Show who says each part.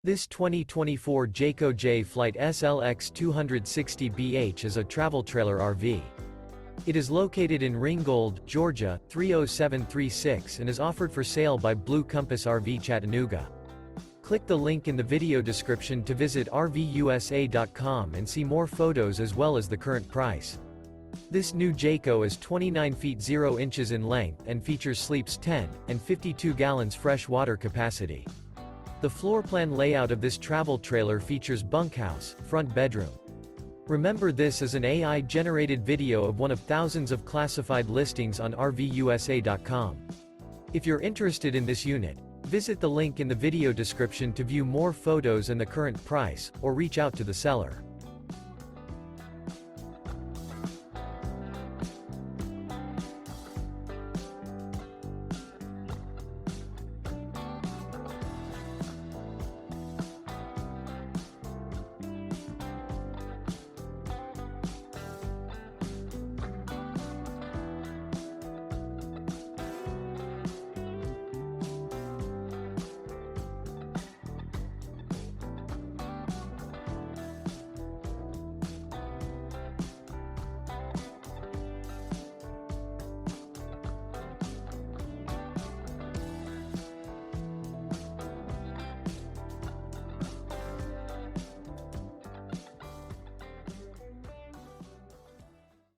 Speaker 1: This 2024 Jayco Jay Flight SLX 260BH is a travel trailer RV. It is located in Ringgold, Georgia, 30736 and is offered for sale by Blue Compass RV Chattanooga. Click the link in the video description to visit RVUSA.com and see more photos as well as the current price. This new Jayco is 29 feet 0 inches in length and features sleeps 10 and 52 gallons fresh water capacity. The floor plan layout of this travel trailer features bunkhouse, front bedroom. Remember, this is an AI-generated video of one of thousands of classified listings on RVUSA.com. If you're interested in this unit, visit the link in the video description to view more photos and the current price, or reach out to the seller.